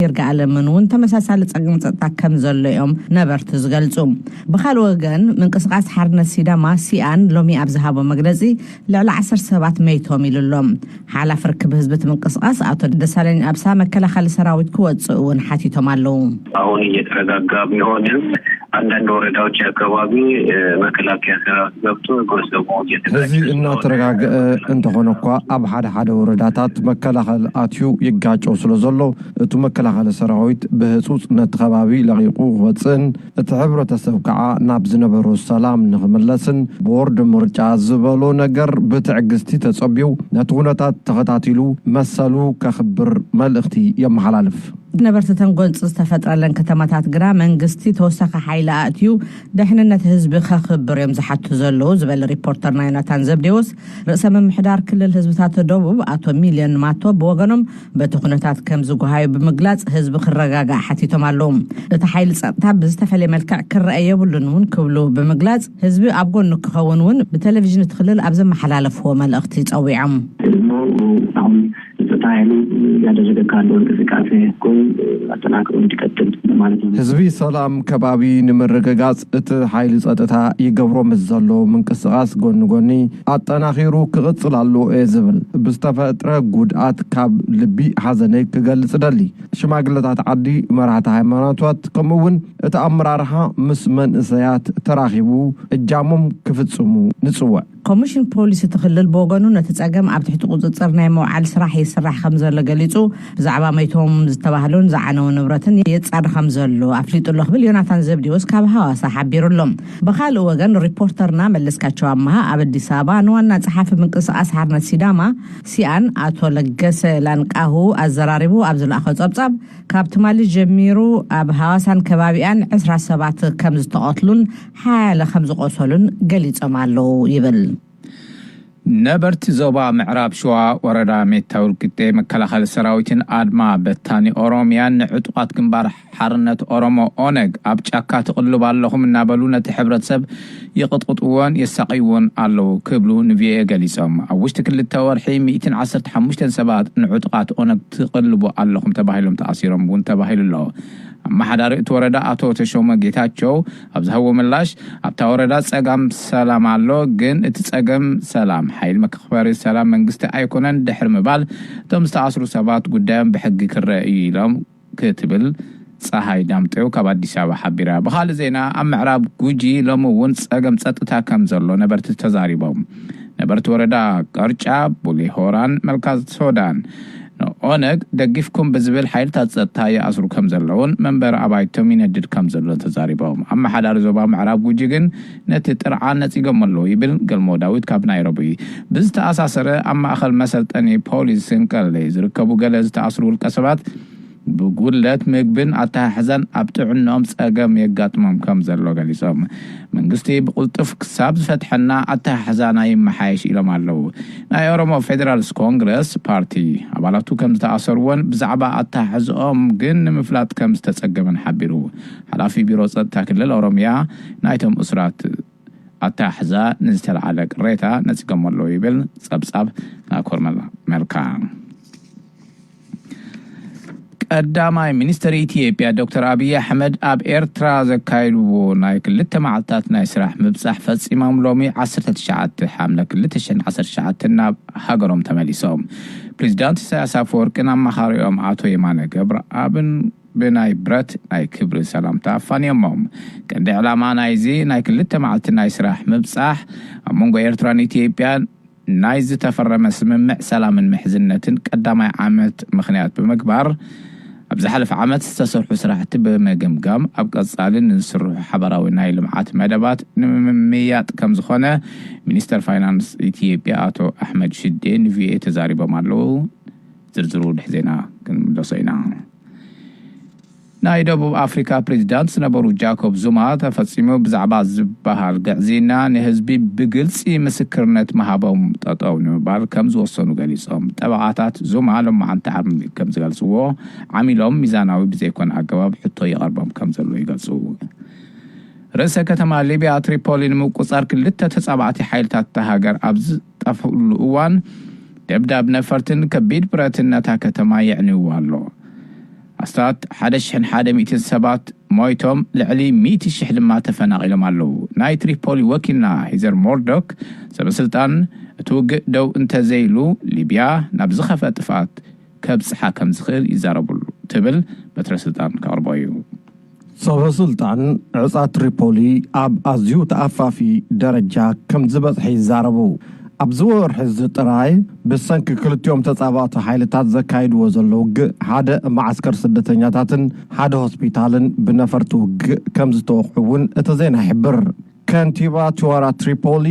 ይርጋዓለምን ውን ተመሳሳሊ ጸገም ጸጥታ ከም ዘሎ እዮም ነበርቲ ዝገልጹ ብኻል ወገን ምንቅስቃስ ሓርነት ሲዳማ ሲአን ሎሚ ኣብ ዝሃቦ መግለጺ ልዕሊ 10 ሰባት መይቶም ኢሉሎም ሓላፍ ርክብ ህዝቢ ምንቅስቃስ አቶ ደሳለኝ አብሳ መከላኸሊ ሰራዊት ክወጽኡ ውን ሓቲቶም አለው አሁን እየተረጋጋ ቢሆንም አንዳንድ ወረዳዎች አካባቢ መከላከያ ሰራዊት ገብቶ ጎሰሞ እዚ እናተረጋጋ እንተኾነኳ ኣብ ሓደ ወረዳታት መከላኸሊ አትዩ ይጋጮ ስለዘሎ እቲ መከላኸሊ ሰራዊት በህጹጽ ነተኸባቢ ለቂቁ ወጽን እቲ ሕብረተሰብ ከዓ ናብ ዝነበሮ ሰላም ንኽመለስን ቦርድ ምርጫ ዝበሎ ነገር ብትዕግስቲ ተጸቢው ነቲ ኩነታት ተኸታቲሉ መሰሉ ከኽብር መልእኽቲ የመሓላልፍ ነበርቲ ተንጎንጽ ዝተፈጥረለን ከተማታት ግራ መንግስቲ ተወሳኺ ሓይሊ ኣትዩ ድሕንነት ህዝቢ ከኽብር እዮም ዝሓቱ ዘለዉ ዝበለ ሪፖርተርና ዮናታን ዘብዴዎስ ርእሰ ምምሕዳር ክልል ህዝብታት ደቡብ አቶ ሚልዮን ማቶ ብወገኖም በቲ ኩነታት ከም ዝጓሃዩ ብምግላጽ ህዝቢ ክረጋጋዕ ሓቲቶም ኣለዉ እቲ ሓይሊ ጸጥታ ብዝተፈለየ መልክዕ ክረአ የብሉን ውን ክብሉ ብምግላጽ ህዝቢ ኣብ ጎኑ ክኸውን ውን ብቴሌቪዥን ትኽልል ኣብ ዘመሓላለፍዎ መልእኽቲ ጸዊዖም ታይሉ ያደረገ ካለው እንቅስቃሴ ኮን አጠናክሮ እንዲቀጥል ማለት ነው ህዝቢ ሰላም ከባቢ ንመረጋጋጽ እቲ ኃይል ጸጥታ ይገብሮ መዘሎ ምንቅስቃስ ጎኒ አጠናኺሩ ክቅጽላሉ ዝብል ብዝተፈጥረ ጉድአት ካብ ልቢ ሐዘነይ ክገልጽ ደሊ ሽማግለታት ዓዲ መራሕቲ ሃይማኖታት ከምውን እቲ አመራርሓ ምስ መንእሰያት ተራኺቡ እጃሞም ክፍጽሙ ንጽውዕ ኮሚሽን ፖሊስ ትኽልል በወገኑ ነቲ ጸገም ኣብ ትሕቲ ቁጽጽር ናይ መውዓል ስራሕ ይስራሕ ከም ዘሎ ገሊጹ ብዛዕባ መይቶም ዝተባህሉን ዝዓነው ንብረትን የጻድ ከም ዘሎ ኣፍሊጡሉ ክብል ዮናታን ዘብዴዎስ ካብ ሐዋሳ ሓቢሩሎም በኻልእ ወገን ሪፖርተርና መለስካቸው አማሃ ኣብ አዲስ አበባ ንዋና ጸሓፊ ምንቅስቃስ ሓርነት ሲዳማ ሲአን አቶ ለገሰ ላንቃሁ አዘራሪቡ ኣብ ዝለኣኸ ጸብጻብ ካብ ትማሊ ጀሚሩ ኣብ ሐዋሳን ከባቢያን 20 ሰባት ከም ዝተቐትሉን ሓያለ ከም ዝቆሰሉን ገሊጾም ኣለዉ ይብል ነበርቲ ዞባ ምዕራብ ሸዋ ወረዳ ሜታውል ቅጤ መከላኸሊ ሰራዊትን አድማ በታኒ ኦሮሚያን ንዕጡቃት ግንባር ሓርነት ኦሮሞ ኦነግ ኣብ ጫካ ተቅልብ ኣለኹም እናበሉ ነቲ ሕብረተሰብ ይቅጥቅጥዎን የሳቂዎን ኣለዉ ክብሉ ንቪኤ ገሊጾም ኣብ ውሽጢ ክልተ ወርሒ 115 ሰባት ንዕጡቃት ኦነግ ተቅልቡ ኣለኹም ተባሂሎም ተኣሲሮም ውን ተባሂሉ ማሓዳሪት ወረዳ አቶ ተሾመ ጌታቸው ኣብዝሃዎ ምላሽ ኣብታ ወረዳ ጸጋም ሰላም ኣሎ ግን እቲ ጸገም ሰላም ኃይል መክበሪ ሰላም መንግስቲ ኣይኮነን ድሕር ምባል ቶም ዝተኣስሩ ሰባት ጉዳዮም ብሕጊ ክረአዩ ኢሎም ክትብል ፀሐይ ዳምጤው ካብ አዲስ አበባ ሓቢራ በኻል ዜና ኣብ ምዕራብ ጉጂ ሎሚ ውን ጸገም ጸጥታ ከም ዘሎ ነበርቲ ተዛሪቦም ነበርቲ ወረዳ ቀርጫ ቡሊ ሆራን መልካዝ ሶዳን ኦነግ ደግፍኩም በዝብል ኃይል ታጸጥታ ያስሩ ከም ዘለውን መንበር አባይቶም ይነድድ ከም ዘሎ ተዛሪቦም ኣብ ማሓዳር ዞባ ምዕራብ ጉጂ ግን ነቲ ጥርዓን ነጽገመሎ ይብል ገልሞ ዳዊት ካብ ናይሮቢ ብዝተኣሳሰረ ኣብ ማእኸል መሰልጠኒ ፖሊስ እንቀለ ዝርከቡ ገለ ዝተኣስሩ ውልቀ ሰባት بقولت مقبن أتحزن أبتعنهم سأقام يقاتمهم كم زلوا قليسهم منقستي بقولتف كساب فتحنا أتحزن أي محايش إلى مالو نا يورمو فيدرالس كونغرس بارتي أبالاتو كم تأثرون بزعبا أتحزهم قن مفلات كم تتسقمن حبيرو حلافي بيروس تاكل للأوروميا نايتهم أسرات أتحزا نزتل على قريتا نتسقم اللو يبل سبساب ناكور ملكان قداماي منستر إثيوبيا دكتور أبي أحمد أب إيرترا زكايلو ناي كلت معلتات ناي سراح مبصح فص إمام لومي 10 شعات حملة كلت شن 10 شعات ناب هاجرهم تماليسهم بريزيدنت إساياس أفورقي نما خاريوم عطو يمانه قبر أبن بناي برات ناي كبر سلام تافان يمهم كان علامة ناي زي ناي كلت معلت ناي سراح مبصح أمونغو إيرترا إثيوبيا نايز تفرم سممع سلام محزنة قداماي عامت مخنيات بمكبر أبز حلف عامت استسرح سراحة بمجمجم أبقى صالين نسرح حبراوي ناي لمعات مدبات نميات كم زخونة منستر فاينانس إثيوبيا أتو أحمد شدين في تزاري بمالو زرزرو الحزينة كنلوسينا ناي دبوب أفريكا بريزيدنت نبرو جاكوب زوما تفصيمو بزعبا زبهال قعزينا نهزبي بقلسي مسكرنت مهابهم تطاونو بار كم زوصنو قليسهم تبعاتات زوما لما عن تعرم كم زغلسوو عميلهم ميزاناوي بزيكون أقواب حطو يغربهم كم زلو يغلسوو رئيس كتما ليبيا تريبولي نموقصار كلتا تسابعاتي حيلتات تهاجر أبز تفعل أوان تبدأ بنفرتن كبيد براتنا تا كتما يعني والله ኣስታት 1,100 ሰባት ሞይቶም ልዕሊ 100,000 ድማ ተፈናቂሎም ኣለው ናይ ትሪፖሊ ወኪልና ሂዘር ሞርዶክ ሰበስልጣን እትውግእ ደው እንተዘይሉ ሊብያ ናብ ዝኸፈ ጥፋት ከብፅሓ ከም ዝኽእል ይዛረብሉ ትብል በትረ ስልጣን ከቅርቦ እዩ ሰበስልጣን ዕፃ ትሪፖሊ ኣብ ኣዝዩ ተኣፋፊ ደረጃ ከም ዝበፅሐ ይዛረቡ ኣብ ዝወርሒ ጥራይ ብሰንኪ ክልቲኦም ተጻባእቲ ሓይልታት ዘካይድዎ ዘሎ ውግእ ሓደ ማዓስከር ስደተኛታትን ሓደ ሆስፒታልን ብነፈርቲ ውግእ ከም ዝተወቅዑ እውን እቲ ዜና ይሕብር ከንቲባ ቹዋራ ትሪፖሊ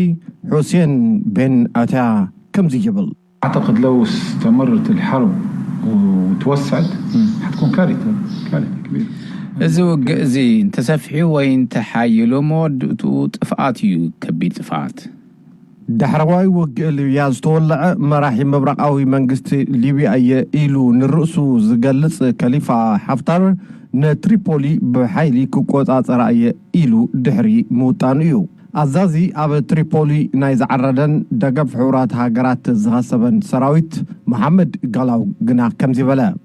حسين بن أتا كم زيبل أعتقد لو استمرت الحرب وتوسعت حتكون كارثة كبيرة إذا وجزي تسفحي وين تحايلوا مود وطفقاتي كبير طفقات دحرواي وجه ليبيا زتولع مراحي مبرقاوي منجست ليبيا إيلو نرأسو زجلس كليفة حفتر نتريبولي بحيلي كوكوت رأي إيلو دحري موتانيو أزازي أب تريبولي نايز عردن دقف حورات هاجرات زغسبن سراويت محمد قالوا قنا كم زبلا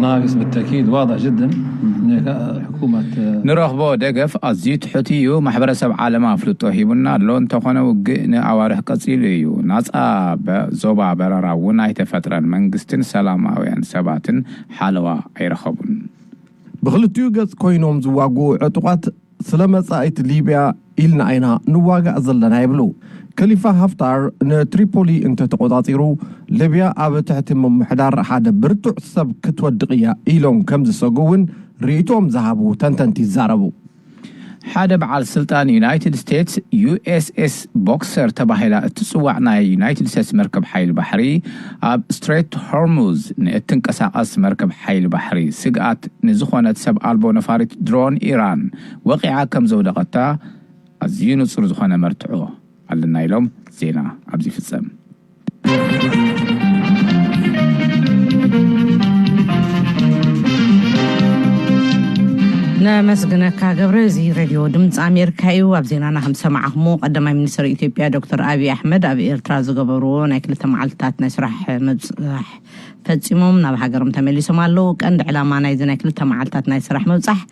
ناقص بالتأكيد واضح جدا حكومة نروح بو دقف أزيت حتيو محبرة سبع عالم أفلطو هيبنا لون تخونا وقنا أوارح قصيليو ناس زوبا برارا ونايت فترة منقستن سلاماويان سباتن حالوا أيرخبون بغلطيو قص كوينوم زواقو عطوقات سلامة سايت ليبيا إلنا أينا نواقع أزلنا يبلو كليفة هفتار نتريبولي انت تقوطاطيرو ليبيا أب تحت محدار حدا برتع سب كتودقيا إيلون كمز ساقوون ريتوم زهابو تنتنتي زاربو حدا بعال سلطان يونايتد ستيتس USS بوكسر تباهلا تسوعنا يونايتد ستيتس مركب حيل بحري اب ستريت هرموز نتنقساقس مركب حيل بحري سقات نزخونت سب ألبو نفارت درون إيران وقعا كم زودقتا أزينو تصر زخونا مرتعوه على يلوم زينا عبزي في السم نمسجنك كجبرزي راديو دمت أمريكا وابزينا نهم سمعهم قدم منسر إثيوبيا دكتور أبي أحمد أبي إرتراز جبرون أكل تمعلتات نسرح مزح فتصيمهم نبه جرم تملي سمالو كأن علامة نايزنا أكل تمعلتات نسرح مزح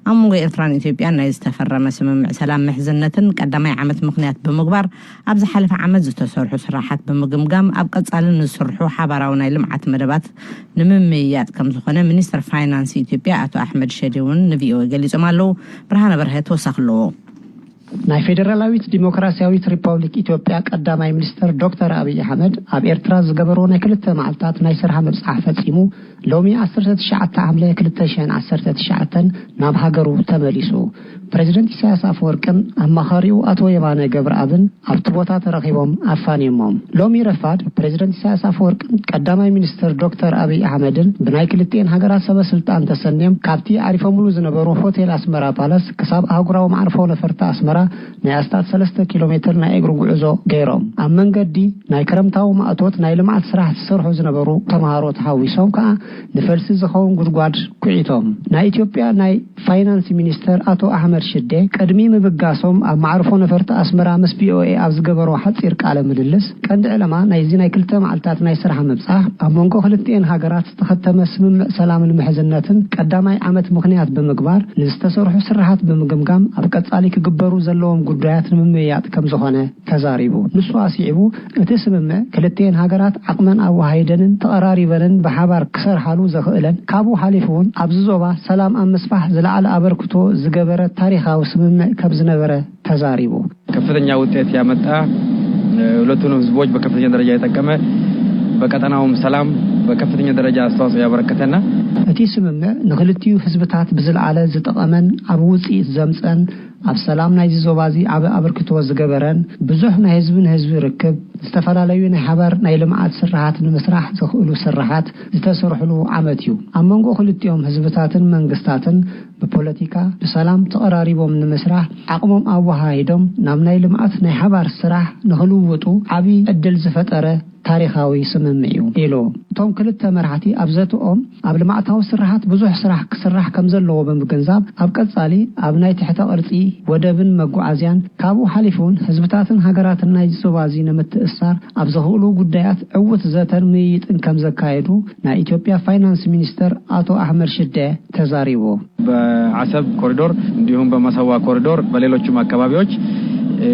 أمو إرتران إثيوبيا نايز تفرر مسمى سلام محزنة قدم عمت مقنيات بمقبر أبز حلف عمد زتسرحو سراحات بمقمقام أبقى تسألن نسرحو حبراونا لمعات مدبات نمميات كم زخنا منستر فاينانس إثيوبيا أتو أحمد شديون نفيو قال زمالو برهان برهت وسخلو ናይ ፌደራላዊት ዲሞክራሲያዊት ሪፐብሊክ ኢትዮጵያ ቀዳማይ ሚኒስትር ዶክተር አብይ አህመድ ኣብ ኤርትራ ዝገበሮ ናይ ክልተ መዓልታት ናይ ስራሕ ምብጻሕ ፈጺሙ ሎሚ 19 ዓምለ 2019 ናብ ሃገሩ ተመሊሱ ፕሬዝደንት ኢሳያስ አፈወርቅን ኣማኻሪው አቶ የማነ ገብረአብን ኣብቲ ቦታ ተረኺቦም ኣፋኒሞም ሎሚ ረፋድ ፕሬዝደንት ኢሳያስ አፈወርቅን ቀዳማይ ሚኒስትር ዶክተር አብይ አህመድን ብናይ ክልቲአን ሃገራት ሰበስልጣን ተሰኒዮም ካብቲ ዓሪፎምሉ ዝነበሩ ሆቴል አስመራ ፓላስ ክሳብ ኣህጉራዊ ማዕርፎ ነፈርቲ አስመራ ናይ ኣስታት 3 ኪሎ ሜትር ናይ እግሪ ጉዕዞ ገይሮም ኣብ መንገዲ ናይ ክረምታዊ ማእቶት ናይ ልምዓት ስራሕ ዝሰርሑ ዝነበሩ ተማሃሮ ተሓዊሶም ከዓ ንፈልሲ ዝኸውን ጉድጓድ ኩዒቶም ናይ ኢትዮጵያ ናይ ፋይናንስ ሚኒስተር አቶ አሕመድ ሽዴ ቀድሚ ምብጋሶም ኣብ ማዕርፎ ነፈርቲ አስመራ ምስ ቪኦኤ ኣብ ዝገበሮ ሓፂር ቃለ ምልልስ ቀንዲ ዕላማ ናይዚ ናይ ክልተ መዓልታት ናይ ስራሕ ምብጻሕ ኣብ መንጎ ክልቲአን ሃገራት ዝተኸተመ ስምምዕ ሰላምን ምሕዝነትን ቀዳማይ ዓመት ምኽንያት ብምግባር ንዝተሰርሑ ስራሓት ብምግምጋም ኣብ ቀጻሊ ክግበሩ ዘለዎም ጉዳያት ንምምያጥ ከም ዝኾነ ተዛሪቡ ንሱ ኣሲዒቡ እቲ ስምምዕ ክልቲአን ሃገራት ዓቕመን ኣዋሃይደንን ተቐራሪበንን ብሓባር ክሰርሓሉ ዘኽእለን ካብኡ ሓሊፉ እውን ኣብዚ ዞባ ሰላም ኣብ ምስፋሕ ዝለዓለ ኣበርክቶ ዝገበረ ታሪኻዊ ስምምዕ ከም ዝነበረ ተዛሪቡ ከፍተኛ ውጤት ያመጣ ሁለቱንም ህዝቦች በከፍተኛ ደረጃ የጠቀመ በቀጠናውም ሰላም በከፍተኛ ደረጃ አስተዋጽኦ ያበረከተና እቲ ስምምዕ ንክልቲኡ ህዝብታት ብዝለዓለ ዝጠቐመን ኣብ ውጽኢት ዘምፀን ኣብ ሰላም ናይ ዞባዚ ኣብ ኣበርክቶ ዝገበረን ብዙሕ ናይ ህዝብን ህዝቢ ርክብ ዝተፈላለዩ ናይ ሓባር ናይ ልምዓት ስራሓት ንምስራሕ ዝኽእሉ ስራሓት ዝተሰርሕሉ ዓመት እዩ ኣብ መንጎ ክልቲኦም ህዝብታትን መንግስታትን ብፖለቲካ ብሰላም ተቐራሪቦም ንምስራሕ ዓቕሞም ኣዋሃሂዶም ናብ ናይ ልምዓት ናይ ሓባር ስራሕ ንኽልውጡ ዓብይ ዕድል ዝፈጠረ ታሪኻዊ ስምምዕ እዩ ኢሉ እቶም ክልተ መራሕቲ ኣብ ዘትኦም ኣብ ልምዓታዊ ስራሓት ብዙሕ ስራሕ ክስራሕ ከም ዘለዎ ብምግንዛብ ኣብ ቀጻሊ ኣብ ናይ ትሕተ ቅርጺ ወደብን መጓዓዝያን ካብኡ ሓሊፉን ህዝብታትን ሃገራትን ናይ ዞባዚ ንምትእስ ብምሕሳር ኣብ ዘኽእሉ ጉዳያት ዕውት ዘተን ምይጥን ከም ዘካየዱ ናይ ኢትዮጵያ ፋይናንስ ሚኒስተር አቶ አህመድ ሽዴ ተዛሪቡ። በአሰብ ኮሪዶር እንዲሁም በመሰዋ ኮሪዶር በሌሎችም አካባቢዎች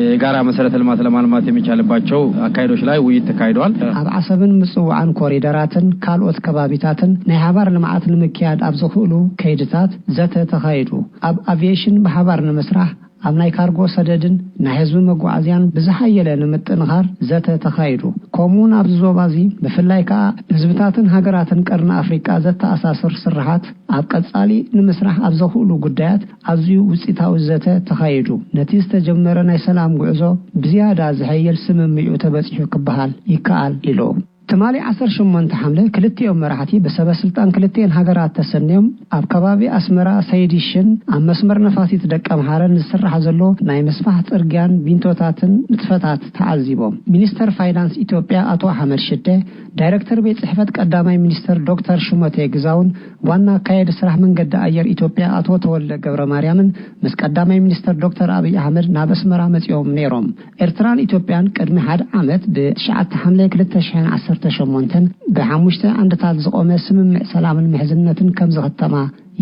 የጋራ መሰረተ ልማት ለማልማት የሚቻልባቸው አካሄዶች ላይ ውይይት ተካሂዷል። ኣብ ዓሰብን ምጽዋዕን ኮሪደራትን ካልኦት ከባቢታትን ናይ ሓባር ልምዓት ንምክያድ ኣብ ዘኽእሉ ከይድታት ዘተ ተኻይዱ። ኣብ አቪዬሽን በሓባር ንምስራሕ ኣብ ናይ ካርጎ ሰደድን ናይ ህዝቢ መጓዓዝያን ብዝሓየለ ንምጥንኻር ዘተ ተኻይዱ። ከምኡውን ኣብ ዞባዚ ብፍላይ ከዓ ህዝብታትን ሃገራትን ቀርኒ ኣፍሪቃ ዘተኣሳስር ስራሓት ኣብ ቀጻሊ ንምስራሕ ኣብ ዘኽእሉ ጉዳያት ኣዝዩ ውፅኢታዊ ዘተ ተኻይዱ። ነቲ ዝተጀመረ ናይ ሰላም ጉዕዞ ብዝያዳ ዝሐየል ስምምዕኡ ተበፂሑ ክበሃል ይከኣል ኢሉ። ትማሊ 18 ሓምለ ክልቲኦም መራሕቲ በሰበስልጣን ክልቲአን ሃገራት ተሰንዮም ኣብ ከባቢ ኣስመራ ሰይዲሽን ኣብ መስመር ነፋሲት ደቀ ምሓረን ዝስራሕ ዘሎ ናይ መስፋሕ ጽርግያን ቢንቶታትን ንጥፈታት ተዓዚቦም። ሚኒስተር ፋይናንስ ኢትዮጵያ አቶ አህመድ ሽዴ፣ ዳይሬክተር ቤት ጽሕፈት ቀዳማይ ሚኒስተር ዶክተር ሽመቴ ግዛውን፣ ዋና አካሄድ ስራሕ መንገዲ አየር ኢትዮጵያ አቶ ተወልደ ገብረ ማርያምን ምስ ቀዳማይ ሚኒስተር ዶክተር አብይ አህመድ ናብ ኣስመራ መጽኦም ነይሮም። ኤርትራን ኢትዮጵያን ቅድሚ 1 ዓመት ብ9 ሓምለ 2018 በ5 ዓንድታት ዝቆመ ስምምዕ ሰላምን ምሕዝነትን ከም ዝኸተማ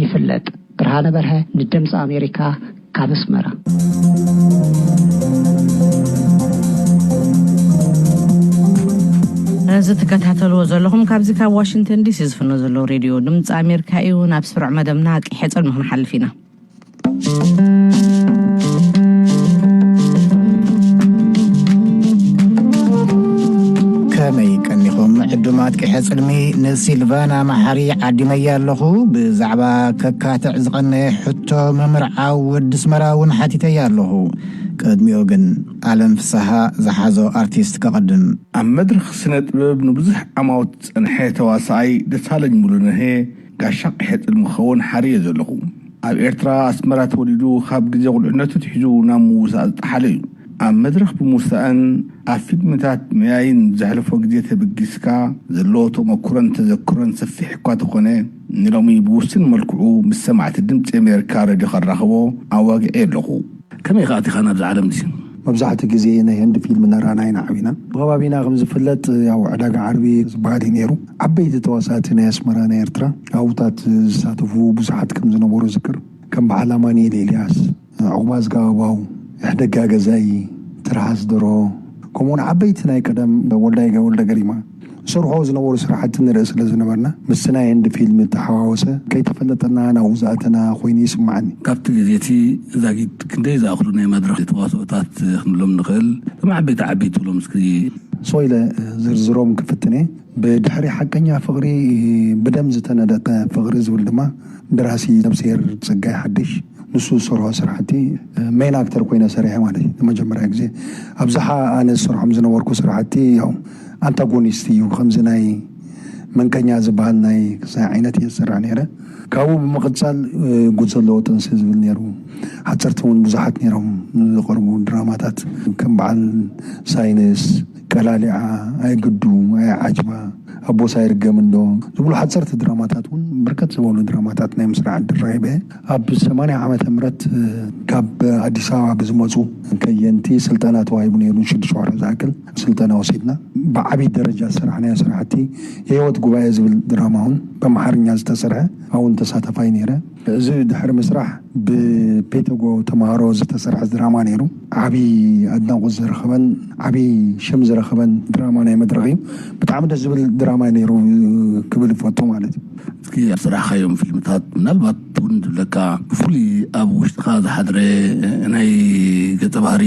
ይፍለጥ። ብርሃነ በርሀ ንድምፂ አሜሪካ ካብ ኣስመራ። እዚ ተከታተልዎ ዘለኹም ካብዚ ካብ ዋሽንግተን ዲሲ ዝፍኖ ዘሎ ሬድዮ ድምፂ አሜሪካ እዩ። ናብ ስሩዕ መደብና ቂሕፅል ንክንሓልፍ ኢና። ከመይ ቀኒኹም ዕዱማት ቂሕፅልሚ ንሲልቫና ማሕሪ ዓዲመያ ኣለኹ። ብዛዕባ ከካትዕ ዝቐነየ ሕቶ መምርዓው ወዲ ኣስመራ እውን ሓቲተያ ኣለኹ። ቅድሚኡ ግን ዓለም ፍስሓ ዝሓዞ አርቲስት ከቐድም። ኣብ መድረኽ ስነ ጥበብ ንብዙሕ ዓማውት ፀንሐ ተዋሳኣይ ደሳለኝ ሙሉነሄ ጋሻ ቂሕፅል ምኸውን ሓርየ ዘለኹ። ኣብ ኤርትራ ኣስመራ ተወሊዱ ካብ ግዜ ቁልዕነቱ ትሒዙ ናብ ምውሳእ ዝጠሓለ እዩ። ኣብ መድረኽ ብምውሳእን ኣብ ፊልምታት መያይን ዘሕለፎ ግዜ ተበጊስካ ዘለዎ ተመኩሮን ተዘክሮን ሰፊሕ እኳ ተኾነ ንሎሚ ብውስን መልክዑ ምስ ሰማዕቲ ድምፂ አሜሪካ ረድዮ ከራኽቦ ኣዋጊዐ ኣለኹ። ከመይ ከዓ እቲኻ ናብዚ ዓለም ዚ መብዛሕትኡ ግዜ ናይ ህንዲ ፊልም እናረኣና ኢና ዓቢና። ብኸባቢና ከም ዝፍለጥ ያው ዕዳጋ ዓርቢ ዝበሃል ነይሩ። ዓበይቲ ተዋሳእቲ ናይ ኣስመራ ናይ ኤርትራ ኣብታት ዝሳተፉ ብዙሓት ከም ዝነበሩ ዝክር ከም በዓል ኣማኒኤል ኤልያስ፣ ዕቁባዝ ጋባው፣ ሕደጋ ገዛኢ፣ ትርሃስ ድሮ ከምኡውን ዓበይቲ ናይ ቀደም ወልደ ገሪማ ሰርሖ ዝነበሩ ስራሕቲ ንርኢ ስለ ዝነበርና ምስ ናይ ህንዲ ፊልም ተሓዋወሰ ከይተፈለጠና ናብኡ ዝኣተና ኮይኑ ይስማዓኒ። ካብቲ ግዜቲ ዛጊድ ክንደይ ዝኣኽሉ ናይ መድረኽ ተዋስኦታት ክንብሎም ንኽእል እቶም ዓበይቲ ብሎም እስኪ ሶይለ ዝርዝሮም ክፍትነ ብድሕሪ ሓቀኛ ፍቕሪ ብደም ዝተነደቀ ፍቕሪ ዝብል ድማ ደራሲ ነብሴር ፀጋይ ሓድሽ ንሱ ዝሰርሖ ስራሕቲ ሜን አክተር ኮይነ ሰሪሐ ማለት እዩ። ንመጀመርያ ግዜ ኣብዝሓ ኣነ ዝሰርሖም ዝነበርኩ ስራሕቲ ያው አንታጎኒስት እዩ። ከምዚ ናይ መንቀኛ ዝበሃል ናይ ዓይነት የስራሕ ነይረ። ካብኡ ብምቕፃል ጉጅለ ወጥንሲ ዝብል ነይሩ። ሓፀርቲ እውን ብዙሓት ነይሮም ዝቐርቡ ድራማታት ከም በዓል ሳይንስ፣ ቀላሊዓ፣ ኣይግዱ፣ ኣይ ዓጅባ፣ ኣቦሳ ይርገም እንዶ ዝብሉ ሓፀርቲ ድራማታት እውን ብርከት ዝበሉ ድራማታት ናይ ምስራሕ ድራይበ ኣብ 80 ዓመተ ምህረት ካብ አዲስ አበባ ብዝመፁ ከየንቲ ስልጠና ተዋሂቡ ነይሩ። 6 ወር ዝኣክል ስልጠና ወሲድና ብዓብይ ደረጃ ስራሕና ስራሕቲ የህይወት ጉባኤ ዝብል ድራማ እውን በአማርኛ ዝተሰርሐ አሁን ተሳተፋይ ነይረ። እዚ ድሕሪ ምስራሕ ብፔተጎ ተማሃሮ ዝተሰርሐ ድራማ ነይሩ። ዓብይ ኣድናቆት ዝረኸበን ዓብይ ሽም ዝረኸበን ድራማ ናይ መድረኽ እዩ። ብጣዕሚ ደስ ዝብል ድራማ ነይሩ ክብል ይፈቱ ማለት እዩ። እስኪ ኣብ ስራሕካዮም ፊልምታት ምናልባት እውን ዝብለካ ብፍሉይ ኣብ ውሽጥካ ዝሓድረ ናይ ገፀ ባህሪ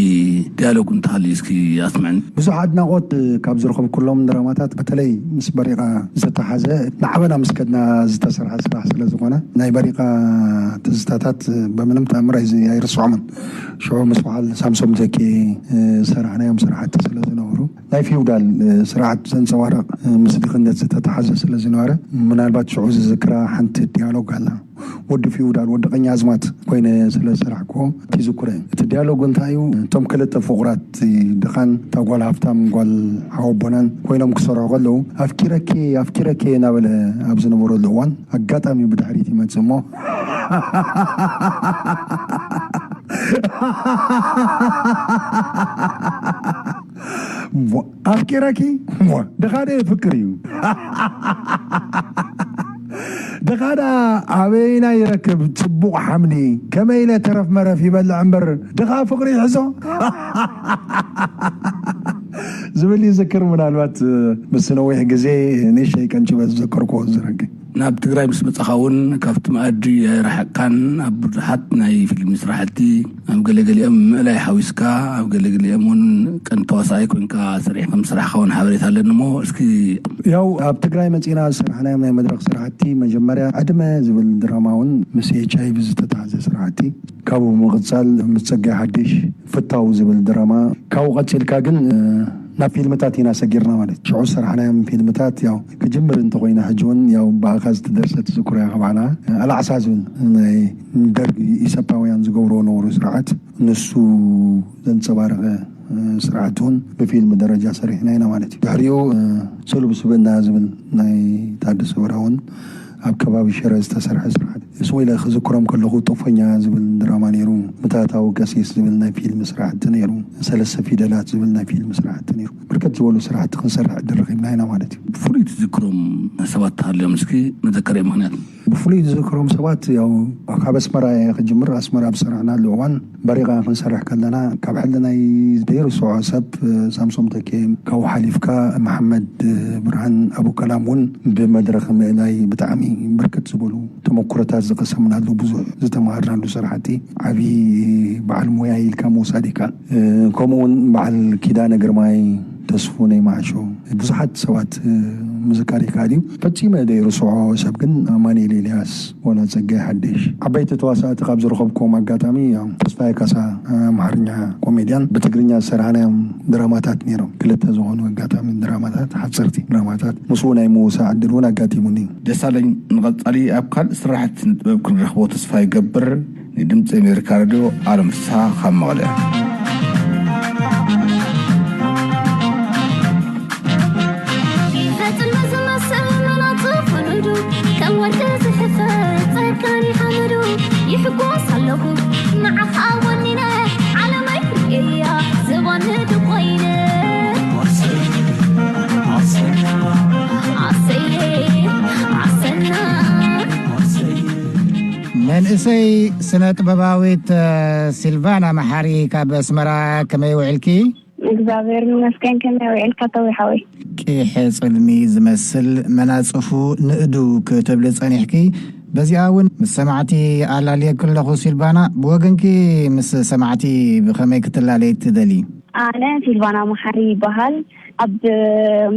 ዲያሎግ እንተሃልዩ እስኪ ኣስምዐኒ። ብዙሕ ኣድናቆት ካብ ዝረኸቡ ኩሎም ድራማታት በተለይ ምስ በሪቃ ዝተሓዘ ንዓበና ምስ ከድና ዝተሰርሐ ስራሕ ስለ ዝኾነ ናይ በሪቃ ትዝታታት በምንም ተኣምር ኣይርስዖምን። ሽዑ ምስ በዓል ሳምሶም ዘኬ ሰራሕናዮም ስራሕቲ ስለ ዝነበሩ ናይ ፊውዳል ስርዓት ዘንፀባርቕ ምስሊ ክነት ዝተተሓዘ ስለ ዝነበረ ምናልባት ሽዑ ዝዝክራ ሓንቲ ዲያሎግ ኣላ። ወዲ ፊውዳል ወዲ ቀኛ ኣዝማት ኮይነ ስለ ስራሕኮ ትዝኩረ እቲ ዲያሎግ እንታይ እዩ? እቶም ክልተ ፍቑራት ድኻን ታጓል ሃፍታም ጓል ሓወቦናን ኮይኖም ክሰርሑ ከለዉ ኣፍኪረኬ እናበለ ኣብ ዝነበረሉ እዋን ኣጋጣሚ ብድሕሪት ይመፅእ እሞ أفكركي دخاده فكريو دخاده عبينا يركب تبوق حملي كما إلى ترف مرف يبلع عمبر دخا فقري حزو زبل يذكر من الوقت بس نويح جزي نيشي كان شبه ذكر كوز رجع ናብ ትግራይ ምስ መጻኻውን ካብቲ ማኣዲ ረሓቃን ኣብ ብዙሓት ናይ ፊልም ስራሕቲ ኣብ ገለገሊኦም ምእላይ ሓዊስካ ኣብ ገለገሊኦም እውን ቀን ተዋሳኢ ኮንካ ሰሪሕኩም ስራሕኸውን ሓበሬታ ኣለኒ እሞ እስኪ ያው ኣብ ትግራይ መፂና ስራሕናዮም ናይ መድረክ ስራሕቲ መጀመርያ ዕድመ ዝብል ድራማ እውን ምስ ኤችኣይቪ ዝተታሕዘ ስራሕቲ ካብኡ ምቕፃል ምስ ፀጋይ ሓድሽ ፍታው ዝብል ድራማ ካብኡ ቀፂልካ ግን ናብ ፊልምታት ኢና ሰጊርና ማለት ሽዑ ስራሕናዮም ፊልምታት ያው ክጅምር እንተኮይና ሕጂውን ያው ብኣኻዝ ትደርሰት ዝኩርያ ከባዕና ኣላዕሳ ዝብል ናይ ደርጊ ኢሰፓውያን ዝገብሮ ነበሩ ስርዓት ንሱ ዘንፀባረቐ ስርዓት እውን ብፊልም ደረጃ ሰሪሕና ኢና ማለት እዩ ድሕሪኡ ስሉብ ስብእና ዝብል ናይ ታደሰ ወራውን ኣብ ከባቢ ሽረ ዝተሰርሐ ስርዓት እስሙ ኢለ ክዝክሮም ከለኹ ጦፈኛ ዝብል ድራማ ነይሩ ምታታዊ ቀሲስ ዝብል ናይ ፊልም ስርዓቲ ነይሩ ሰለስተ ፊደላት ዝብል ናይ ፊልም ስርዓቲ ነይሩ ብርክት ዝበሉ ስርዓቲ ክንሰርሕ ድርኺብና ኢና ማለት እዩ ብፍሉይ ትዝክሮም ሰባት ሃልዮም እስኪ መዘከርያ ምክንያት ብፍሉይ ዝዝክሮም ሰባት ያው ካብ ኣስመራ ክጅምር ኣስመራ ብስራሕና እዋን በሪቓ ክንሰርሕ ከለና ካብ ሕልናይ ደይርስዖ ሰብ ሳምሶም ተኬ ካብኡ ሓሊፍካ መሓመድ ብርሃን ኣቡከላም እውን ብመድረክ ምእላይ ብጣዕሚ ብርክት ዝበሉ ተመኩረታት ዝቀሰምናሉ ብዙሕ ዝተማሃርናሉ ስራሕቲ ዓብዪ በዓል ሞያ ኢልካ ምውሳድ ኢካ ከምኡውን በዓል ኪዳነ ግርማይ ተስፉ ናይ ማዕሾ ብዙሓት ሰባት ምዝካር ይካእል እዩ ፈፂመ ደይርስዖ ሰብ ግን ኣማኒኤል ኤልያስ ወላ ፀጋይ ሓድሽ ዓበይቲ ተዋሳእቲ ካብ ዝረኸብኩም ኣጋጣሚ ተስፋይ ካሳ ኣምሓርኛ ኮሜድያን ብትግርኛ ዝሰርሐናዮም ድራማታት ነይሮም ክልተ ዝኾኑ ኣጋጣሚ ድራማታት ሓፀርቲ ድራማታት ምስኡ ናይ ምውሳዕ ዕድል እውን ኣጋጢሙኒ ደሳለኝ ንቐፃሊ ኣብ ካልእ ስራሕቲ ንጥበብ ክንረኽቦ ተስፋ ይገብር ንድምፂ ኣሜሪካ ሬድዮ ኣለም ፍስሓ ካብ መቐለ መንእሰይ ስነ ጥበባዊት ሲልቫና መሓሪ ካብ ኣስመራ ከመይ ውዕልኪ እግዚአብሔር ይመስገን ከመይ ውዕልካ ተዊሓዊ ቂሕ ጽልሚ ዝመስል መናጽፉ ንእዱ ክትብል ጸኒሕኪ በዚኣ እውን ምስ ሰማዕቲ ኣላልየ ከለኹ ሲልቫና ብወገንኪ ምስ ሰማዕቲ ብኸመይ ክትላለይ ትደሊ ኣነ ሲልቫና መሓሪ ይበሃል ኣብ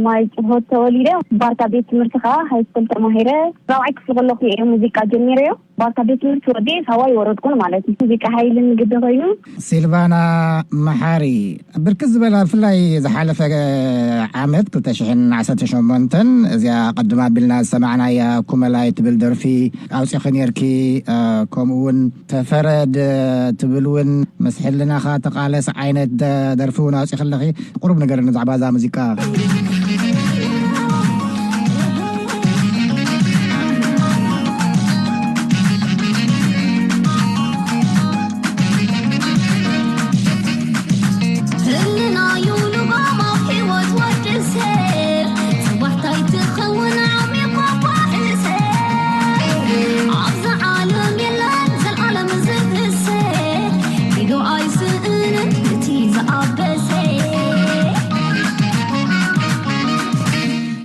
ማይ ጽሆት ተወሊደ ባርታ ቤት ትምህርቲ ከዓ ሃይስኩል ተማሂረ ራብዓይ ክፍሊ ከለኹ እየ ሙዚቃ ጀሚረ ባርታ ቤት ትምህርቲ ወዲ ሳዋይ ወረድኩን ማለት እዩ ሙዚቃ ሃይልን ግደ ኮይኑ ሲልቫና መሓሪ ብርክት ዝበላ ብፍላይ ዝሓለፈ ዓመት 2018 እዚኣ ቀድማ ኣቢልና ዝሰማዕናያ ኩመላይ ትብል ደርፊ ኣውፂኺ ነርኪ ከምኡ እውን ተፈረድ ትብል እውን ምስ ሕልናኻ ተቃለስ ዓይነት ደርፊ እውን ኣውፂኺ ኣለኺ ቁሩብ ነገር ንዛዕባ እዛ ሙዚቃ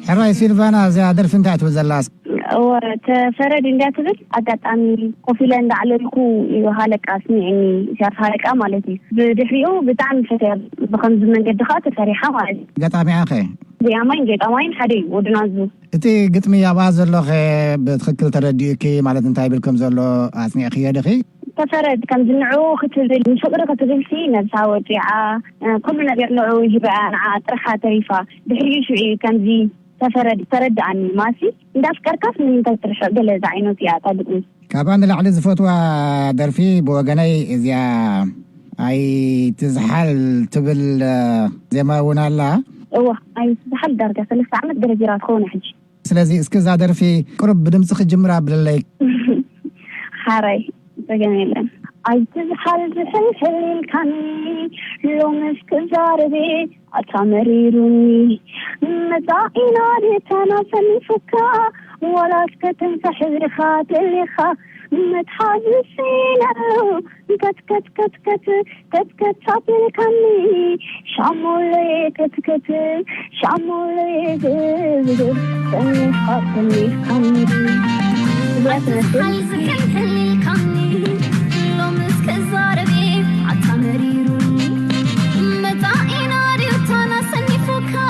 حراي سيلفانا زي درف انت تبزلاس تفرد እንዳ ትብል አጋጣሚ ኮፊለ እንዳዓለልኩ ይሃለቃ ስሚዕኒ ሲያፍ ሃለቃ ማለት እዩ ብድሕሪኡ ብጣዕሚ ፈተር ብከምዚ መንገዲ ካ ተፈሪሓ ማለት እዩ ገጣሚ ኣኸ ዚያማይን ገጣማይን ሓደ ወድናዙ እቲ ግጥሚ ያባ ዘለኸ ብትክክል ተረዲእኪ ማለት እንታይ ብልኩም ዘሎ ኣስኒዕኺ የድኺ ተፈረድ ከም ዝንዑ ክትብል ንፍቅሪ ክትብልሲ ነብሳ ወጪዓ ኩሉ ነገር ንዑ ይህበአ ንዓ ጥርሓ ተሪፋ ድሕሪኡ ሽዑ ከምዚ ተፈረድኣኒ ማሲ እንዳፍቀርካስ ምን እንታይ ትርሕ ገለዛ ዓይነት እያ ታድግኒ ካብን ላዕሊ ዝፈትዋ ደርፊ ብወገነይ እዚያ ኣይ ትዝሓል ትብል ዜማ እውን ኣላ እዋ ኣይ ትዝሓል ዳርጋ 3 ዓመት ደረጃ ትኾነ ሕጂ ስለዚ እስከዛ ደርፊ ቁርብ ብድምፂ ክጅምር ኣብለለይ ሓራይ ተገናኝለን أيتزحل بحلحل كاني لو مسكزاربي أتمريروني مزاقنا ريتانا سنفكا ولا سكتنسح خاتلخا متحاجسين كت كت كت كت كت كت صابر كاني شامولي كت كت شامولي جد سنفكا سنفكاني أتزحل بحلحل كاني لو مسكزاربي أتمريروني مزاقنا ريتانا سنفكا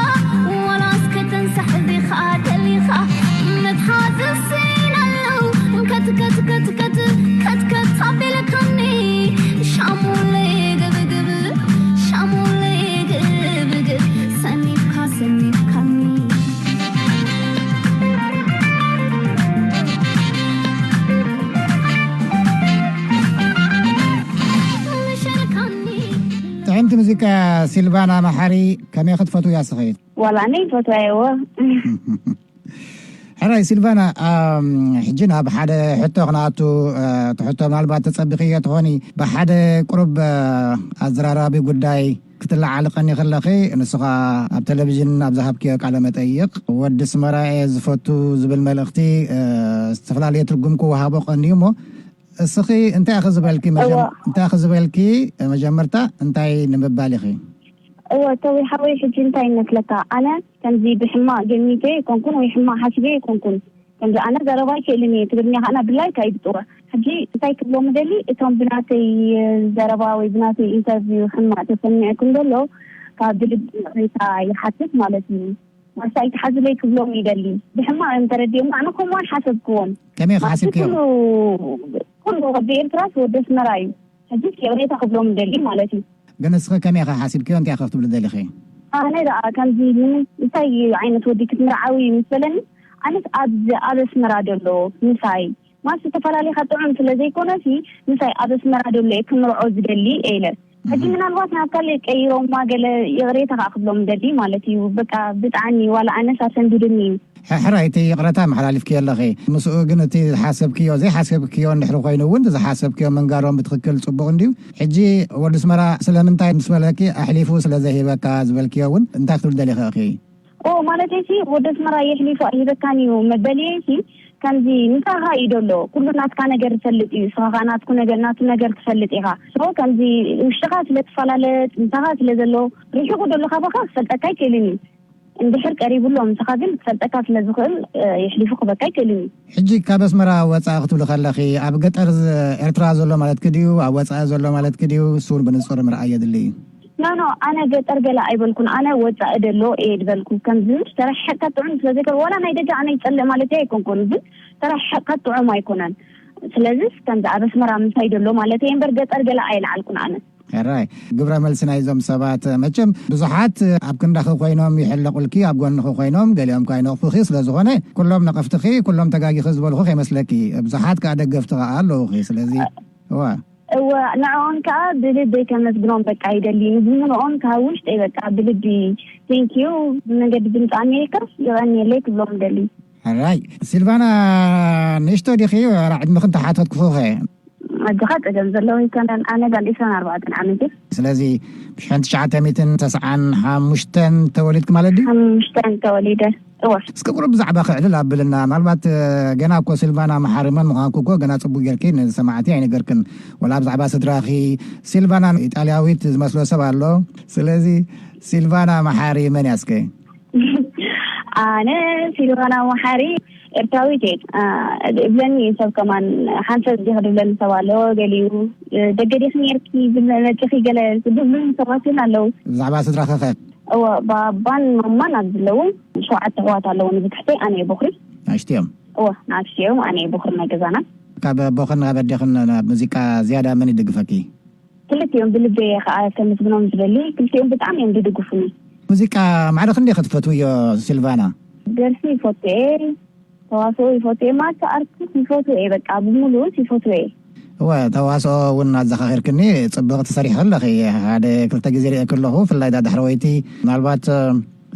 ولا سكتنسح خاتلخا متحاجسين كت كت كت كت كت كت صابي لكني شامولي قب قب شامولي قب قب سنيفكا سنيفكاني تعمت موسيقى سيلفانا محاري كم ياخد فتو يا صغير والله أنا فتو أيوة حراي سيلفانا حجنا بحد حتى غناتو تحطو معلومات تصبيقية تغني بحد قرب أزرارابي قداي كتلا عالقني خلقي نسخة اب تلفزيون اب ذهب كيك على متأيق ود سمرا زفوتو زبل ملختي استفلالية ترقمكو وهابو قنيمو السخي انت اخذ بالكي انت اخذ بالكي مجمرتا انتي نمبالغي ايوه توي حوي حجي انت انك لك انا كان زي بحما جميتي كون ويحما حسبي كون كان انا زرباي كلمي تبني انا بالله كايد طوره حجي تاي كلو مدلي اتم بناتي زرباوي بناتي انترفيو حما تسمعكم دلو قابل ريتا يحدث مالتي ما سايت حزلي كلو ميدلي بحما انتردي معناكم وين حسبكم كم حاسبكم كله غبير تراس ودس مراي حجي كي ريتا كلو مدلي مالتي قنص كم حاسبكم انت اخذت بالدلي خي أنا لا كان زي مساي عينة وديك تمرعوي مثلا أنا أدرس مرادلو مساي ما ستفعلي خطعون في الذي يكون في مساي أدرس مرادلو كمرعوز دلي إيلر هجي من الوقت نقلك أي يوم ما قال يغريتها أخذ لهم دلي مالتي وبقى بتعني ولا أنا ساسن دودنين حرايتي قرأتها محلالي فكي الله خي مسؤول قنتي حاسب كيو زي حاسب كيو نحرو قينو وند زي حاسب كيو من قارون بتخكل صبغن ديو حجي ودس مرا سلامنتاي مسؤولكي أحليفو سلازهي بكا زبالكيو ون انتا اختل دالي خاقي مالتي ودس مرا يحليفو أهيبكانيو مباليسي كان زي نساها يدولو كل ناس كان نجر تسلطي سواء ناس كنا نجر تسلطيها سواء كان زي اشتغلت لتفلالت انتهت لزلو ريحو دولو خبخا سلطكاي كلمي اندحر قريب لهم تخاذل تفلطكا لزخل يحلفوك بكاي كلمي حجي كابس مرا وصا اختو لخلخي اب قطر ارترا زلو مالت كديو اب وصا زلو مالت كديو سور بنصور مرأي دلي نو انا قطر قلا ايبلكم انا وصا ادلو ايد بالكم كان زين ترى حقا تعون تذكر ولا ما يدجع انا يصلي مالتي يكون كون ترى حقا تعون ما يكونن سلازس كان ابس مرا من سايدلو مالتي امبر قطر قلا ايلعلكم انا حراي قبر ملسنا يزوم سبات مچم بزحات اب كندخ خوينوم يحلقلكي اب غن خوينوم قاليهم كاينو فخيس لزغونه كلهم نقفتخي كلهم تقاقي خزبل خو مسلكي بزحات كادغفتها الله خيس لذي هو نعون كا بلدي كانت بنوم بقى يدلي نعون كا وش تي بقى بلدي ثانك يو نجد بنت امريكا يعني ليك بلوم دلي حراي سيلفانا نشتو دي خي رعد مخنت حاتت كفوخي دخلت أجل كان أنا قال إسان 4 عامتي سلازي بشحن 955 توليدك مالدي 500 توليده اسكو قرب زعبا خعل لابلنا معلومات جنا كو سيلفانا محارما مخاكو كو جنا صبو يركين سمعتي يعني غركن ولا زعبا صدراخي سيلفانا ايطالياويت مسلو سبالو سلازي سيلفانا محاري من ياسكي أنا سيلفانا محاري ارتاويتي ابلني سب كمان حنسل دي خدلن سوالو قاليو دغدي خنيركي بالنتخي قال كدبن سواتنا لو زعبا صدراخ خير او بابان ماما نزلو شو عتوات لو نبتحتي انا بخري اشتيم ناشيو انا بخر نغزانا كاب بخرنا بدخن موسيقى زياده من يدغفكي كلتيوم بلبي كان مسبنوم زبلي كلتيوم بتعم يدغفوني موسيقى معرخ اللي خطفتو يا سيلفانا درسي فوتي تواصل فوتي ما تعرف فوتو ايه بقى بملو فوتو ايه هو تواصل ونا زخاخر كني صبغت صريح لخي هذا كل تجزيري كله في الليل ده حرويتي معلومات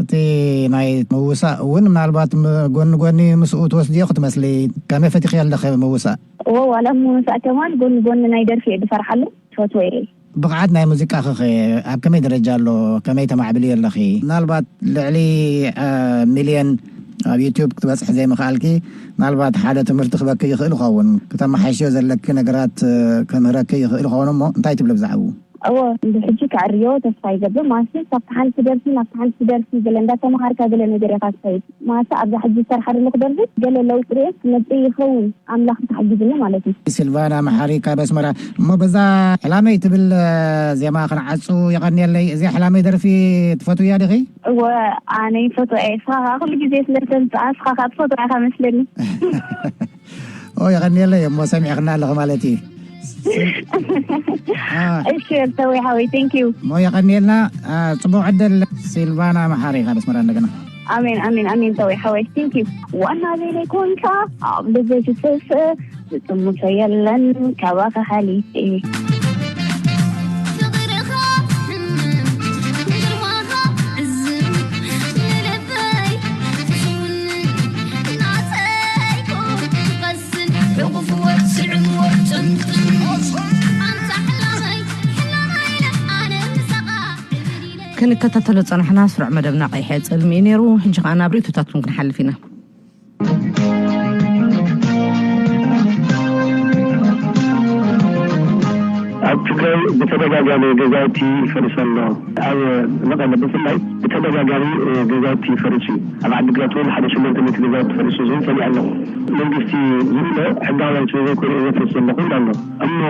تي ناي موسى ون معلومات غون غوني مسؤوت وسدي اخت مسلي كما فتي خيال لخي موسى ዋላ ሙዚቃ كمان ጎን ናይ ደርፊ ድፈርሓሉ ፈትወይ ብቕዓት ናይ ሙዚቃ ኸ ኣብ ከመይ ደረጃ ኣሎ ከመይ ተማዕብል የለኺ ምናልባት ልዕሊ ሚልዮን ኣብ ዩቲዩብ ክትበፅሕ ዘይምኽኣልኪ ምናልባት ሓደ ትምህርቲ ክበኪ ይኽእል ይኸውን ክተመሓይሽዮ ዘለኪ ነገራት ከምህረኪ ይኽእል ይኸውን እሞ እንታይ ትብል ብዛዕባ ብሕጂ ካዕርዮ ተስፋ ይገብር ማሲ ሳብተሓን ትደርሲ ገለ እንዳተማሃርካ ገለ ነገር ኢኻ ትኸይድ ማሲ ኣብዛ ሕጂ ዝሰርሓደሉ ክደርሲ ገለ ለውጢ ርኤስ መፅእ ይኸውን ኣምላኽ ተሓጊዝኒ ማለት እዩ ሲልቫና መሓሪ ካብ ኣስመራ እሞ በዛ ሕላመይ ትብል ዜማ ክንዓፁ ይቐኒየለይ እዚ ሕላመይ ደርፊ ትፈትው እያ ዲኺ ኣነ ይፈትዎ እየ ስኻ ኩሉ ግዜ ስለተንፅኣ ስኻ ካ ትፈትዎ ኢኻ መስለኒ ይቐኒየለይ እሞ ሰሚዕኽና ኣለኹ ማለት እዩ እሺ ተወይ ሓወይ ቴንክ ዩ ሞ ይቐኒየልና ፅቡቅ ዕድል ሲልቫና መሓሪ ካብ ኣስመራ እንደገና ኣሜን ተወይ ሓወይ ቴንክ ዩ ዋና ዘይለይ ኮንካ ኣብ ልዘጅትስ ዝጥሙሰ የለን ካባኻ ሓሊፍ ክንከታተሎ ፀናሕና ስሩዕ መደብና ቀይሕ ፅልሚ ነይሩ ሕጂ ከዓ ናብ ርእቶታትኩም ክንሓልፍ ኢና ኣብ ትግራይ ብተደጋጋሚ ገዛውቲ ይፈርስ ኣሎ ኣብ መቐለ ብፍላይ ብተደጋጋሚ ገዛውቲ ይፈርሱ ኣብ ዓዲግራት እውን 800 ገዛውቲ ፈሪሱ ዝውን ሰሚዕ ኣለኹ መንግስቲ ዝብሎ ሕጋውያን ስለዘይኮኑ ዘፍርስ ዘለኹ ኣሎ እሞ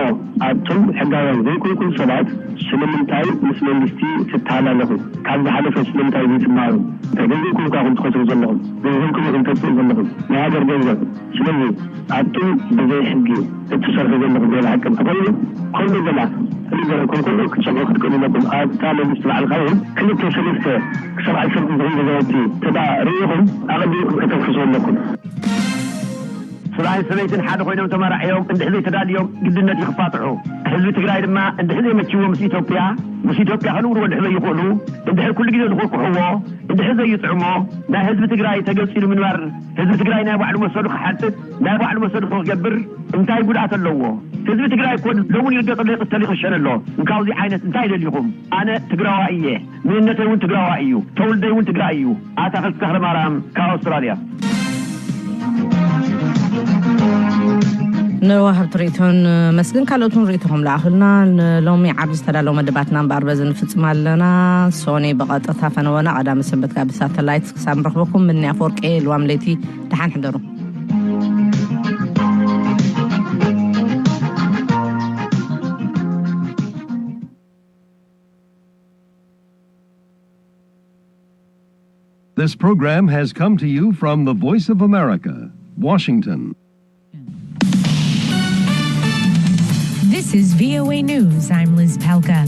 ኣብቶም ሕጋውያን ዘይኮንኩም ሰባት ስለምንታይ ምስ መንግስቲ ትተሓላለኹ ካብ ዝሓለፈ ስለምንታይ ዘይትማሃሩ ገንዘብኩም ካ ኹም ትኸስሩ ዘለኹም ገንዘብኩም ኢኹም ተፅኡ ዘለኹም ናይ ሃገር ገንዘብ ስለዚ ኣብቶም ብዘይ ሕጊ እትሰርሑ ዘለኹም ገለ ሓቅም ተኾይኑ ከምዚ ዘላ ንገረኩም ኩሉ ክትሰምዑ ክትክእሉ ለኩም ኣብታ መንግስቲ ባዕልካ እውን ክልተ ሰለስተ ሰብዓይ ሰብቲ ዝኹም ገዛውቲ ተዳ ርኢኹም ኣቐዲምኩም ከተፍርሱ ኣለኩም ሰብዓይን ሰበይትን ሓደ ኮይኖም ተመራሕዮም እንድሕዘይ ተዳልዮም ግድነት ይኽፋትሑ ህዝቢ ትግራይ ድማ እንድሕዘይ መችዎ ምስ ኢትዮጵያ ከንብርዎ እንድሕዘይ ይኽእሉ እንድሕር ኩሉ ግዜ ዝኽርክሕዎ እንድሕር ዘይጥዕሞ ናይ ህዝቢ ትግራይ ተገፂሉ ምንባር ህዝቢ ትግራይ ናይ ባዕሉ መሰሉ ክሓጥጥ ናይ ባዕሉ መሰሉ ክገብር እንታይ ጉድኣት ኣለዎ ህዝቢ ትግራይ ኮን ለውን ይርገጽ ለይቅተል ይኽሸን ኣሎ እንካውዚ ዓይነት እንታይ ደሊኹም ኣነ ትግራዋ እየ ምንነተይ እውን ትግራዋ እዩ ተወልደይ እውን ትግራይ እዩ ኣታኽልቲ ተኽለማርያም ካብ ኣውስትራልያ ንዋሃብቲ ርእቶን መስግን ካልኦትን ርእቶኹም ለኣኽልና ሎሚ ዓብ ዝተዳለው መደባትና እምበር በዚ ንፍፅም ኣለና ሶኒ ብቐጥታ ፈነወና ቀዳሚ ሰንበት ካብ ሳተላይት ክሳብ ንረኽበኩም ምንያ ፈወርቄ ልዋም ለይቲ ድሓን ሕደሩ This program has come to you from the Voice of America, Washington. This is VOA News. I'm Liz Palka.